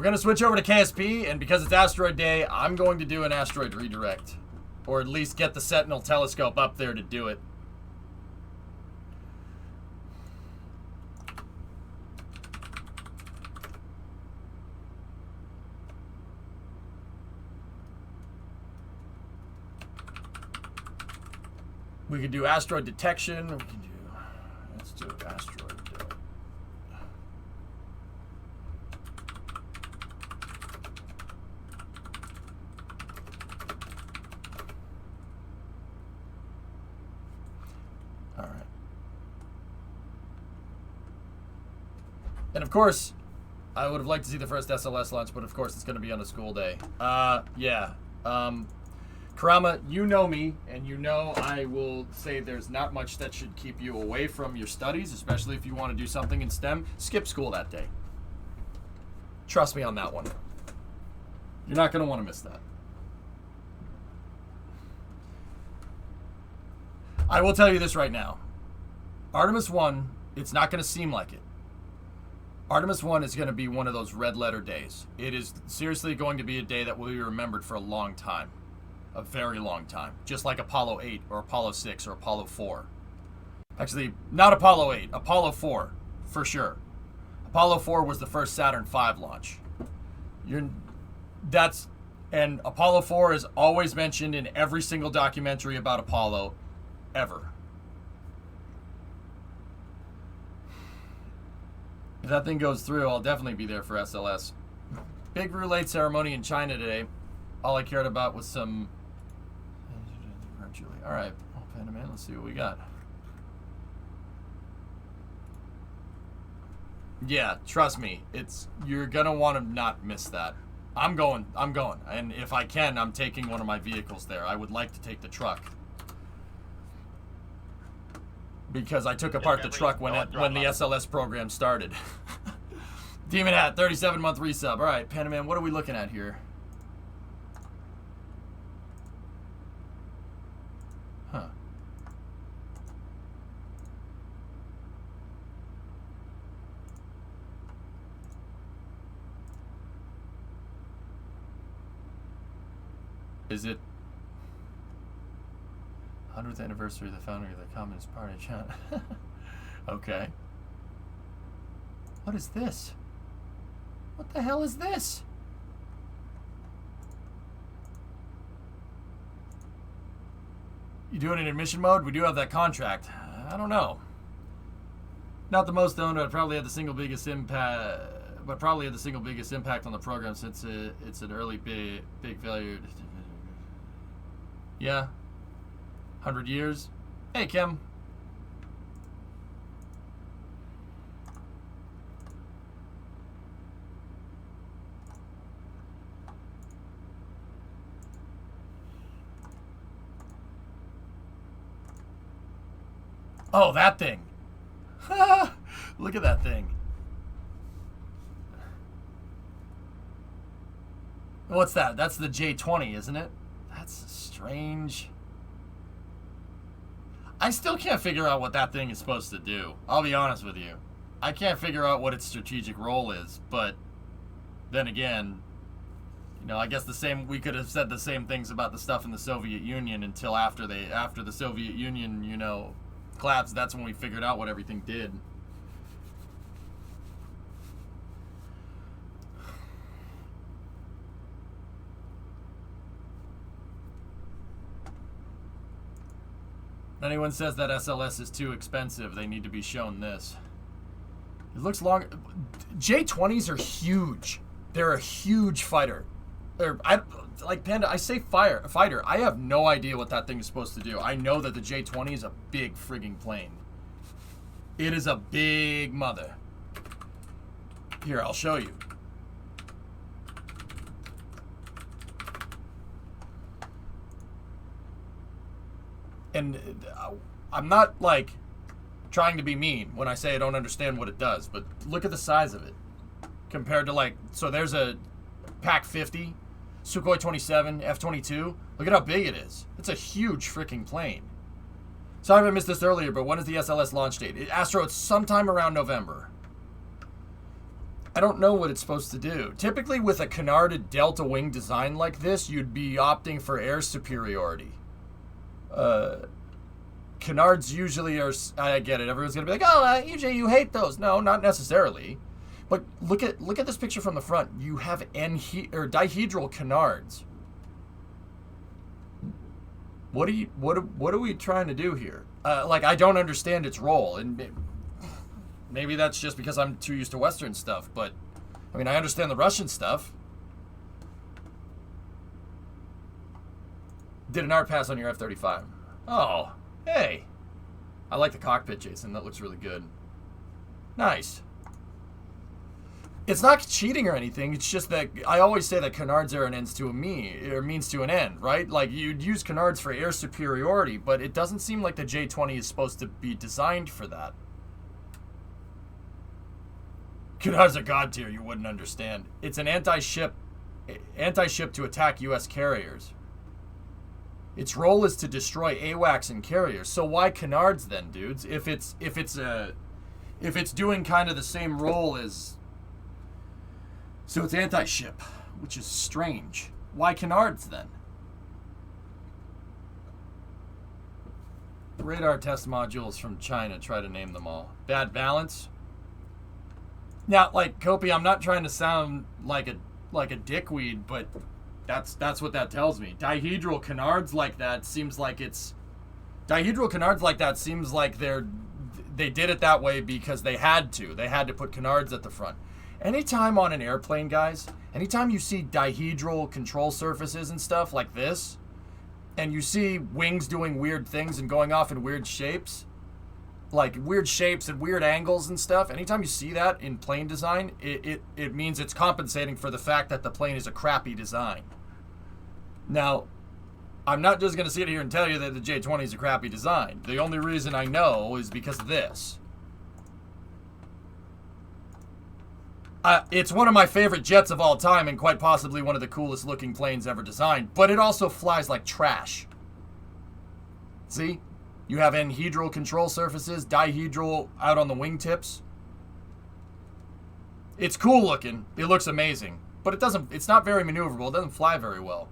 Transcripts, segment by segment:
We're going to switch over to KSP, and because it's Asteroid Day, I'm going to do an asteroid redirect. Or at least get the Sentinel telescope up there to do it. We could do asteroid detection. We can do, let's do asteroid. All right. And of course, I would have liked to see the first SLS launch, but of course it's going to be on a school day. Yeah. Karama, you know me, and you know I will say there's not much that should keep you away from your studies, especially if you want to do something in STEM. Skip school that day. Trust me on that one. You're not going to want to miss that. I will tell you this right now. Artemis 1, it's not going to seem like it. Artemis 1 is going to be one of those red letter days. It is seriously going to be a day that will be remembered for a long time. A very long time. Just like Apollo 8 or Apollo 6 or Apollo 4. Actually, not Apollo 8. Apollo 4, for sure. Apollo 4 was the first Saturn V launch. And Apollo 4 is always mentioned in every single documentary about Apollo ever. If that thing goes through, I'll definitely be there for SLS. Big roulette ceremony in China today. All I cared about was some... All right, Panda Man, let's see what we got. Yeah, trust me, you're gonna want to not miss that. I'm going, and if I can, I'm taking one of my vehicles there. I would like to take the truck because I took apart the truck when the SLS program started. Demon Hat, 37-month resub. All right, Panda Man, what are we looking at here? Huh. Is it 100th anniversary of the founding of the Communist Party? Okay. What is this? What the hell is this? You doing it in mission mode? We do have that contract. I don't know. Not the most owned, but probably had the single biggest impact. But probably had the single biggest impact on the program since it's an early big failure. Yeah. 100 years. Hey, Kim. Oh, that thing. Look at that thing. What's that? That's the J20, isn't it? That's strange. I still can't figure out what that thing is supposed to do. I'll be honest with you. I can't figure out what its strategic role is, but then again, you know, I guess we could have said the same things about the stuff in the Soviet Union until after the Soviet Union, you know, collapsed. That's when we figured out what everything did. If anyone says that SLS is too expensive, they need to be shown this. It looks long. J20s are huge. They're a huge fighter. Like Panda, I say fighter. I have no idea what that thing is supposed to do. I know that the J20 is a big frigging plane. It is a big mother. Here, I'll show you. And I'm not, like, trying to be mean when I say I don't understand what it does, but look at the size of it. Compared to, like, so there's a PAC 50, Sukhoi 27, F-22. Look at how big it is. It's a huge freaking plane. Sorry if I missed this earlier, but when is the SLS launch date? Astro, it's sometime around November. I don't know what it's supposed to do. Typically with a canarded delta wing design like this, you'd be opting for air superiority. Canards usually are, I get it, everyone's going to be like, oh, EJ, you hate those. No, not necessarily. But look at this picture from the front. You have dihedral canards. What are we trying to do here? Like, I don't understand its role, and maybe that's just because I'm too used to Western stuff, but, I mean, I understand the Russian stuff. Did an art pass on your F-35. Oh, hey. I like the cockpit, Jason. That looks really good. Nice. It's not cheating or anything. It's just that I always say that canards are an ends to a means to an end, right? Like, you'd use canards for air superiority, but it doesn't seem like the J-20 is supposed to be designed for that. Canards are god tier, you wouldn't understand. It's an anti-ship to attack U.S. carriers. Its role is to destroy AWACS and carriers. So why canards then, dudes? If it's doing kind of the same role as, so it's anti-ship, which is strange. Why canards then? Radar test modules from China. Try to name them all. Bad balance. Now, like, Kopi, I'm not trying to sound like a dickweed, but that's what that tells me. Dihedral canards like that seems like they did it that way because they had to. They had to put canards at the front. Anytime on an airplane, guys, anytime you see dihedral control surfaces and stuff like this, and you see wings doing weird things and going off in weird shapes, like weird shapes and weird angles and stuff, anytime you see that in plane design, it means it's compensating for the fact that the plane is a crappy design. Now, I'm not just going to sit here and tell you that the J-20 is a crappy design. The only reason I know is because of this. It's one of my favorite jets of all time and quite possibly one of the coolest looking planes ever designed, but it also flies like trash. See? You have anhedral control surfaces, dihedral out on the wingtips. It's cool looking. It looks amazing. But it's not very maneuverable. It doesn't fly very well.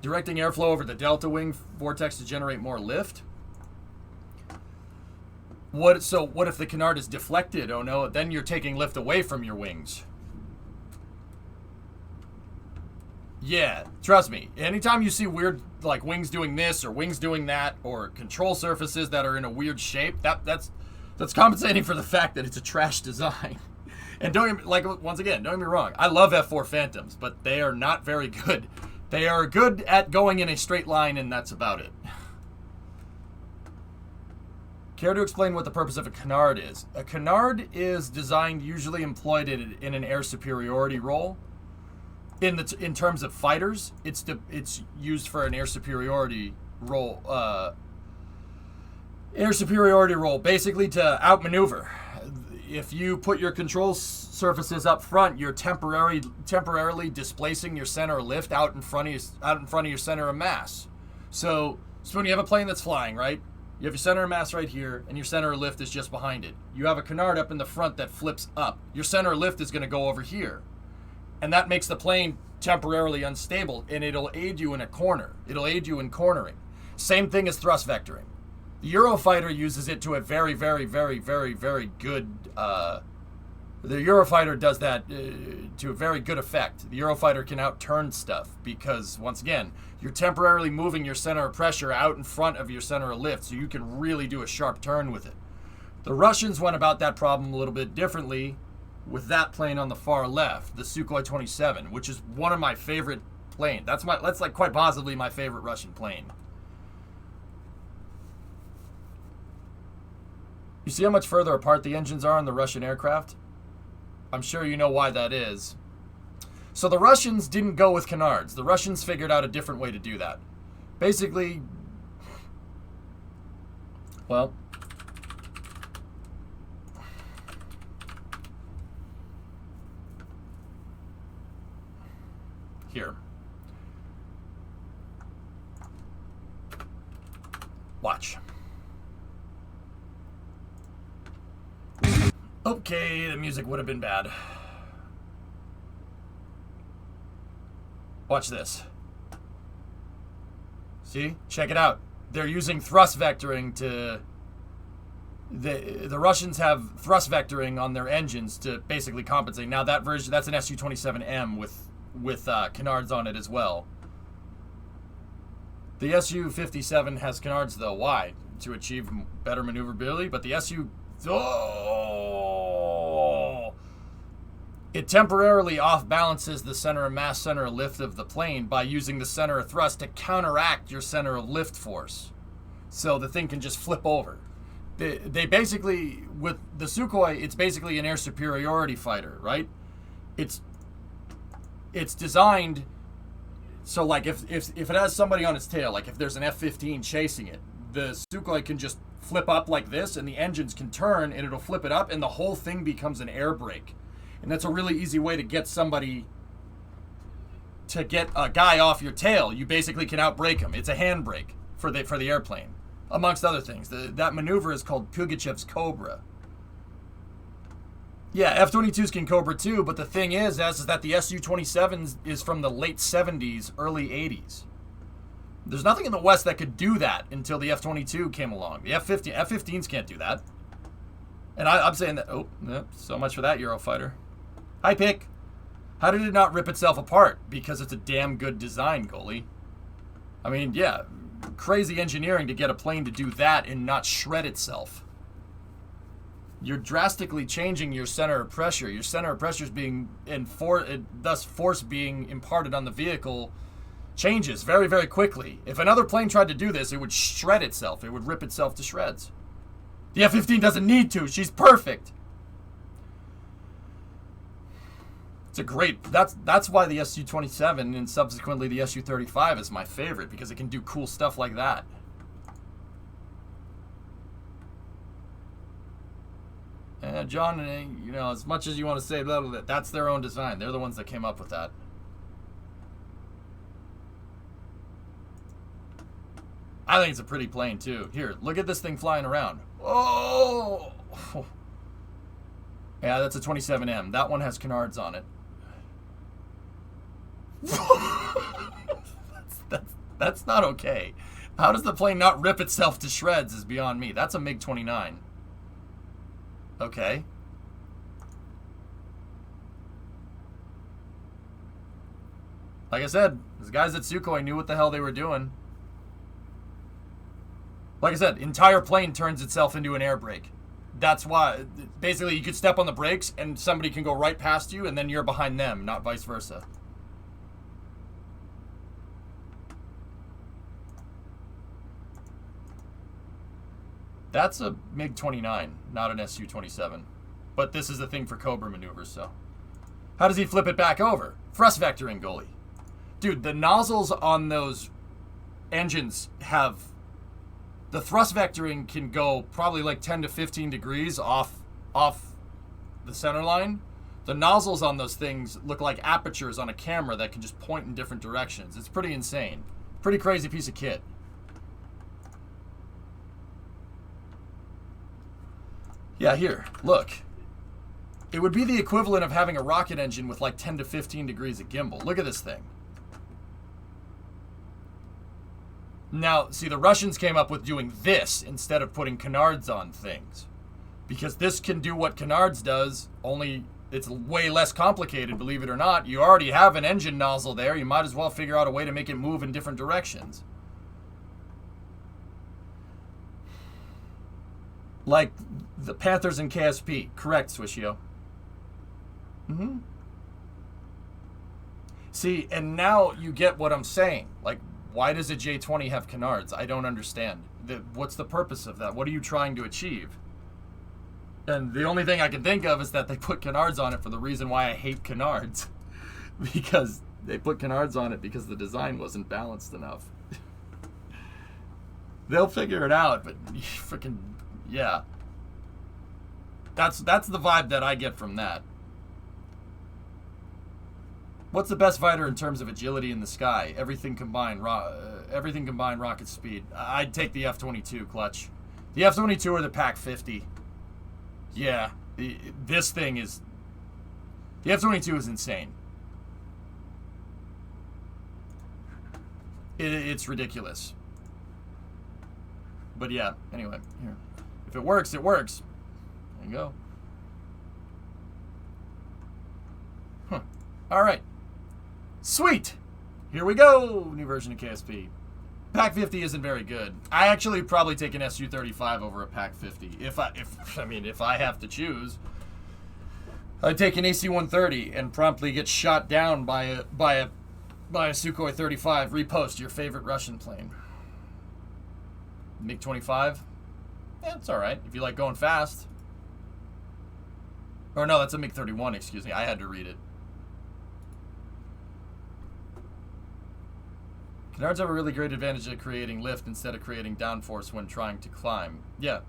Directing airflow over the delta wing vortex to generate more lift. What if the canard is deflected? Oh no, then you're taking lift away from your wings. Yeah, trust me. Anytime you see weird, like wings doing this or wings doing that, or control surfaces that are in a weird shape, that's compensating for the fact that it's a trash design. And once again, don't get me wrong. I love F4 Phantoms, but they are not very good. They are good at going in a straight line, and that's about it. Care to explain what the purpose of a canard is? A canard is designed, usually employed in an air superiority role. In terms of fighters, it's used for an air superiority role. Basically to outmaneuver. If you put your control surfaces up front, you're temporarily displacing your center of lift out in front of your center of mass. So when you have a plane that's flying, right? You have your center of mass right here, and your center of lift is just behind it. You have a canard up in the front that flips up. Your center of lift is going to go over here. And that makes the plane temporarily unstable, and it'll aid you in a corner. It'll aid you in cornering. Same thing as thrust vectoring. The Eurofighter uses it to a very, very, very, very, very good... the Eurofighter does that to a very good effect. The Eurofighter can outturn stuff because, once again, you're temporarily moving your center of pressure out in front of your center of lift, so you can really do a sharp turn with it. The Russians went about that problem a little bit differently with that plane on the far left, the Sukhoi 27, which is one of my favorite planes. That's like quite possibly my favorite Russian plane. You see how much further apart the engines are on the Russian aircraft? I'm sure you know why that is. So the Russians didn't go with canards. The Russians figured out a different way to do that. Basically, well, here. Watch. Okay, the music would have been bad. Watch this. See? Check it out. They're using thrust vectoring to... The Russians have thrust vectoring on their engines to basically compensate. Now that version, that's an Su-27M with Canards on it as well. The Su-57 has Canards though. Why? To achieve better maneuverability. But the Su... Oh! It temporarily off-balances the center of mass, center of lift of the plane by using the center of thrust to counteract your center of lift force. So the thing can just flip over. They basically, with the Sukhoi, it's basically an air superiority fighter, right? It's designed so, like, if it has somebody on its tail, like if there's an F-15 chasing it, the Sukhoi can just flip up like this, and the engines can turn, and it'll flip it up, and the whole thing becomes an air brake. And that's a really easy way to get a guy off your tail. You basically can outbrake him. It's a handbrake for the airplane. Amongst other things. That maneuver is called Pugachev's Cobra. Yeah, F-22s can Cobra too, but the thing is that the Su-27 is from the late 70s, early 80s. There's nothing in the West that could do that until the F-22 came along. The F-15s can't do that. And I'm saying that... Oh, so much for that Eurofighter. Hi, Pick. How did it not rip itself apart? Because it's a damn good design, goalie. I mean, yeah... Crazy engineering to get a plane to do that and not shred itself. You're drastically changing your center of pressure. Your center of pressure is being thus force being imparted on the vehicle changes very, very quickly. If another plane tried to do this, it would shred itself. It would rip itself to shreds. The F-15 doesn't need to. She's perfect. It's a great... That's why the Su-27 and subsequently the Su-35 is my favorite, because it can do cool stuff like that. John, you know, as much as you want to say blah, blah, blah, that's their own design. They're the ones that came up with that. I think it's a pretty plane, too. Here, look at this thing flying around. Oh! Yeah, that's a 27M. That one has Canards on it. That's not okay. How does the plane not rip itself to shreds is beyond me. That's a MiG-29. Okay. Like I said, those guys at Sukhoi knew what the hell they were doing. Like I said, entire plane turns itself into an air brake. That's why, basically, you could step on the brakes and somebody can go right past you and then you're behind them, not vice versa. That's a MiG-29, not an Su-27. But this is the thing for Cobra maneuvers, so. How does he flip it back over? Thrust vectoring, goalie. Dude, the nozzles on those engines have... The thrust vectoring can go probably like 10 to 15 degrees off the center line. The nozzles on those things look like apertures on a camera that can just point in different directions. It's pretty insane. Pretty crazy piece of kit. Yeah, here, look. It would be the equivalent of having a rocket engine with like 10 to 15 degrees of gimbal. Look at this thing. Now, see, the Russians came up with doing this instead of putting Canards on things. Because this can do what Canards does, only it's way less complicated, believe it or not. You already have an engine nozzle there. You might as well figure out a way to make it move in different directions. Like the Panthers and KSP. Correct, Swishio. Mm-hmm. See, and now you get what I'm saying. Like, why does a J-20 have Canards? I don't understand. What's the purpose of that? What are you trying to achieve? And the only thing I can think of is that they put Canards on it for the reason why I hate Canards. Because they put Canards on it because the design wasn't balanced enough. They'll figure it out, but freaking, yeah. That's the vibe that I get from that. What's the best fighter in terms of agility in the sky? Everything combined rocket speed. I'd take the F-22, Clutch. The F-22 or the PAC-50. Yeah, This thing is... The F-22 is insane. It's ridiculous. But yeah, anyway, here. If it works, it works. There you go. Huh. Alright. Sweet! Here we go! New version of KSP. Pack 50 isn't very good. I actually probably take an Su-35 over a Pack 50. If I have to choose, I'd take an AC-130 and promptly get shot down by a Sukhoi 35. Repost your favorite Russian plane. MiG-25? Yeah, it's alright if you like going fast. Or no, that's a MiG-31, excuse me. I had to read it. Canards have a really great advantage at creating lift instead of creating downforce when trying to climb. Yeah.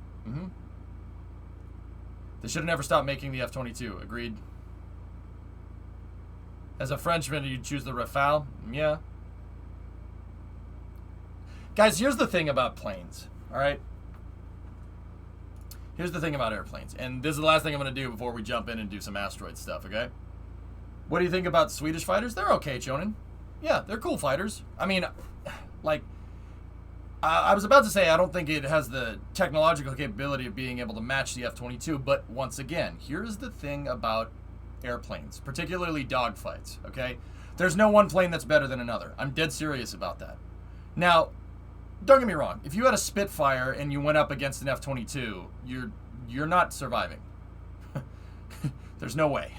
They should have never stopped making the F-22. Agreed. As a Frenchman, you'd choose the Rafale? Yeah. Guys, here's the thing about planes, all right? Here's the thing about airplanes, and this is the last thing I'm going to do before we jump in and do some asteroid stuff, okay? What do you think about Swedish fighters? They're okay, Chonin. Yeah, they're cool fighters. I mean, like, I was about to say I don't think it has the technological capability of being able to match the F-22, but once again, here's the thing about airplanes, particularly dogfights, okay? There's no one plane that's better than another. I'm dead serious about that. Now, don't get me wrong. If you had a Spitfire and you went up against an F-22, you're not surviving. There's no way.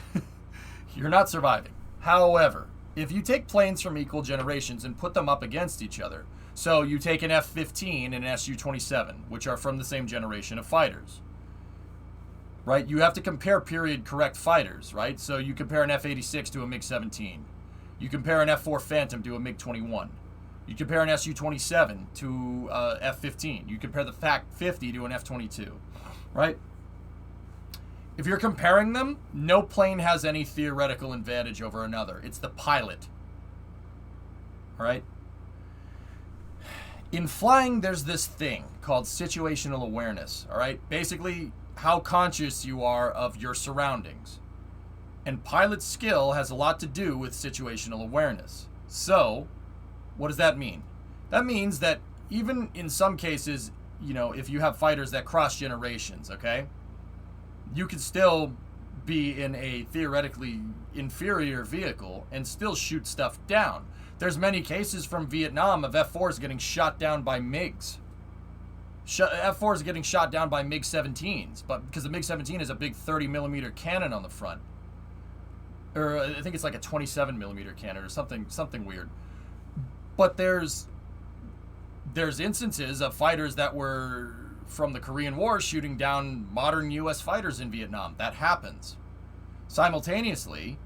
You're not surviving. However, if you take planes from equal generations and put them up against each other, so you take an F-15 and an Su-27, which are from the same generation of fighters, right? You have to compare period correct fighters, right? So you compare an F-86 to a MiG-17. You compare an F-4 Phantom to a MiG-21. You compare an Su-27 to F-15. You compare the FAC-50 to an F-22, right? If you're comparing them, no plane has any theoretical advantage over another. It's the pilot, all right? In flying, there's this thing called situational awareness, all right? Basically, how conscious you are of your surroundings. And pilot skill has a lot to do with situational awareness. So, what does that mean? That means that even in some cases, you know, if you have fighters that cross generations, okay, you could still be in a theoretically inferior vehicle and still shoot stuff down. There's many cases from Vietnam of F-4s getting shot down by MiGs. F-4s getting shot down by MiG-17s, but because the MiG-17 is a big 30mm cannon on the front. Or I think it's like a 27mm cannon or something weird. But there's instances of fighters that were from the Korean War shooting down modern U.S. fighters in Vietnam. That happens. Simultaneously,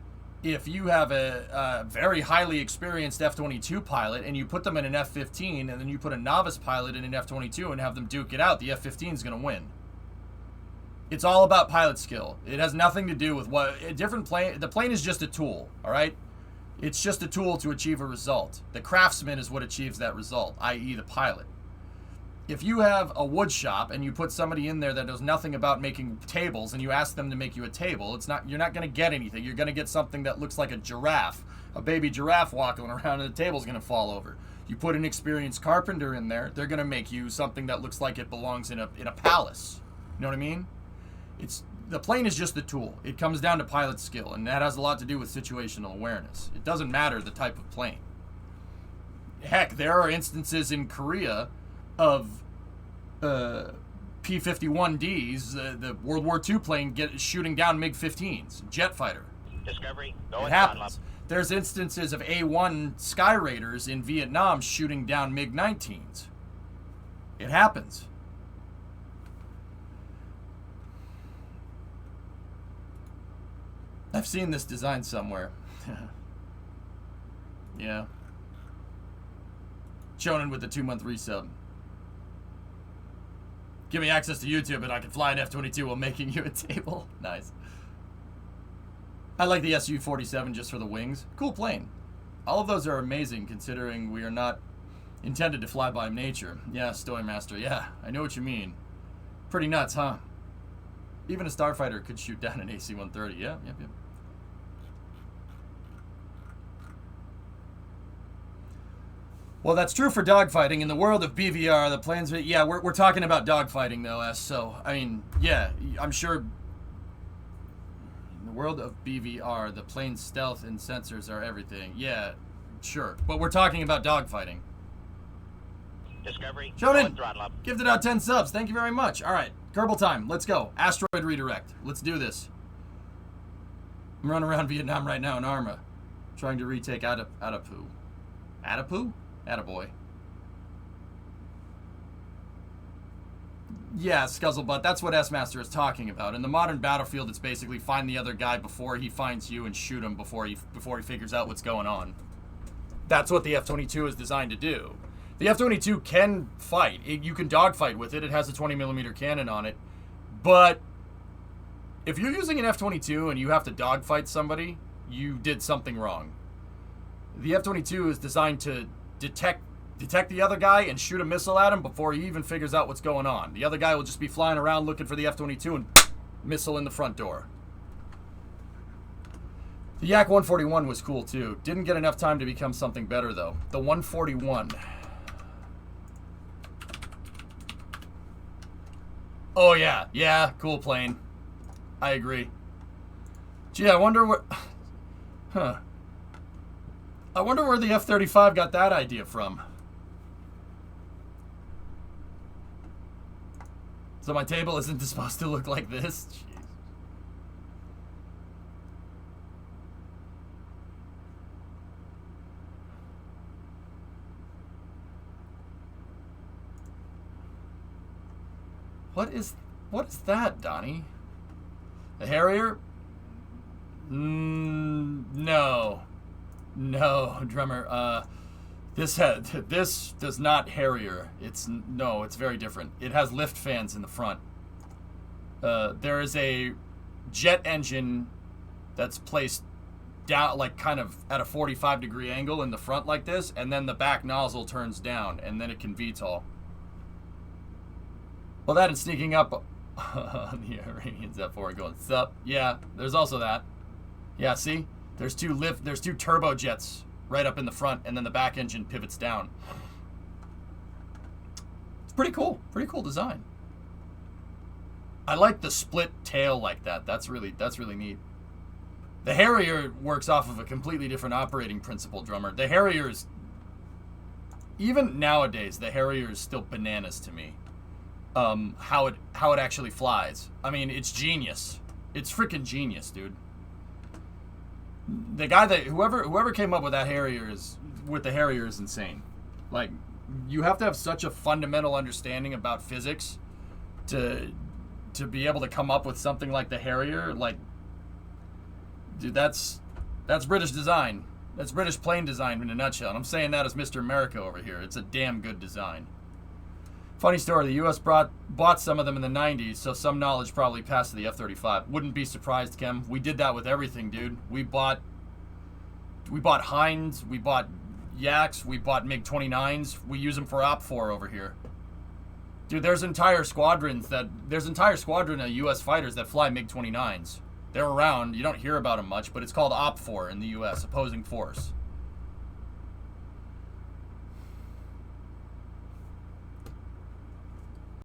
if you have a very highly experienced F-22 pilot and you put them in an F-15 and then you put a novice pilot in an F-22 and have them duke it out, the F-15 is going to win. It's all about pilot skill. It has nothing to do with what a different plane. The plane is just a tool, all right? It's just a tool to achieve a result. The craftsman is what achieves that result, i.e. the pilot. If you have a wood shop and you put somebody in there that knows nothing about making tables and you ask them to make you a table, you're not going to get anything. You're going to get something that looks like a giraffe, a baby giraffe walking around, and the table's going to fall over. You put an experienced carpenter in there, they're going to make you something that looks like it belongs in a palace. You know what I mean? The plane is just the tool. It comes down to pilot skill, and that has a lot to do with situational awareness. It doesn't matter the type of plane. Heck, there are instances in Korea of P-51Ds, the World War II plane shooting down MiG-15s, jet fighter. Discovery, it happens. There's instances of A-1 Sky Raiders in Vietnam shooting down MiG-19s. It happens. I've seen this design somewhere. Yeah. Shonen with the 2-month resub. Give me access to YouTube and I can fly an F-22 while making you a table. Nice. I like the Su-47 just for the wings. Cool plane. All of those are amazing considering we are not intended to fly by nature. Yeah, Story Master. Yeah, I know what you mean. Pretty nuts, huh? Even a starfighter could shoot down an AC-130. Yeah, yep. Well, that's true for dogfighting. In the world of BVR, the planes... Yeah, we're talking about dogfighting, though, S. So, I mean, yeah, I'm sure... In the world of BVR, the plane's stealth and sensors are everything. Yeah, sure. But we're talking about dogfighting. Discovery. Shonen, gifted out 10 subs. Thank you very much. All right, Kerbal time. Let's go. Asteroid redirect. Let's do this. I'm running around Vietnam right now in Arma, trying to retake Atapu. Atapu? Attaboy. Yeah, Scuzzlebutt. That's what S-Master is talking about. In the modern battlefield, it's basically find the other guy before he finds you and shoot him before he figures out what's going on. That's what the F-22 is designed to do. The F-22 can fight. You can dogfight with it. It has a 20mm cannon on it. But if you're using an F-22 and you have to dogfight somebody, you did something wrong. The F-22 is designed to detect the other guy and shoot a missile at him before he even figures out what's going on. The other guy will just be flying around looking for the F-22 and missile in the front door. The Yak 141 was cool too. Didn't get enough time to become something better though. The 141. Oh yeah, yeah, cool plane. I agree. Gee, I wonder what... Huh. I wonder where the F-35 got that idea from. So my table isn't supposed to look like this? Jeez. What is that, Donnie? The Harrier? No. No, drummer. This does not Harrier. It's very different. It has lift fans in the front. There is a jet engine that's placed down, like kind of at a 45-degree angle in the front like this, and then the back nozzle turns down, and then it can VTOL. Well, that and sneaking up on the Iranians F4 going, sup? Yeah, there's also that. Yeah, see? There's two turbojets right up in the front, and then the back engine pivots down. It's pretty cool. Pretty cool design. I like the split tail like that. That's really neat. The Harrier works off of a completely different operating principle, drummer. The Harrier is, even nowadays, the Harrier is still bananas to me. How it actually flies. I mean, it's genius. It's freaking genius, dude. The guy that whoever came up with the Harrier is insane. Like, you have to have such a fundamental understanding about physics to be able to come up with something like the Harrier. Like, dude, that's British design. That's British plane design in a nutshell. And I'm saying that as Mr. America over here. It's a damn good design. Funny story, the U.S. bought some of them in the 90s, so some knowledge probably passed to the F-35. Wouldn't be surprised, Kem. We did that with everything, dude. We bought Hinds, we bought Yaks, we bought MiG-29s. We use them for OP-4 over here. Dude, there's an entire squadron of U.S. fighters that fly MiG-29s. They're around. You don't hear about them much, but it's called OP-4 in the U.S., opposing force.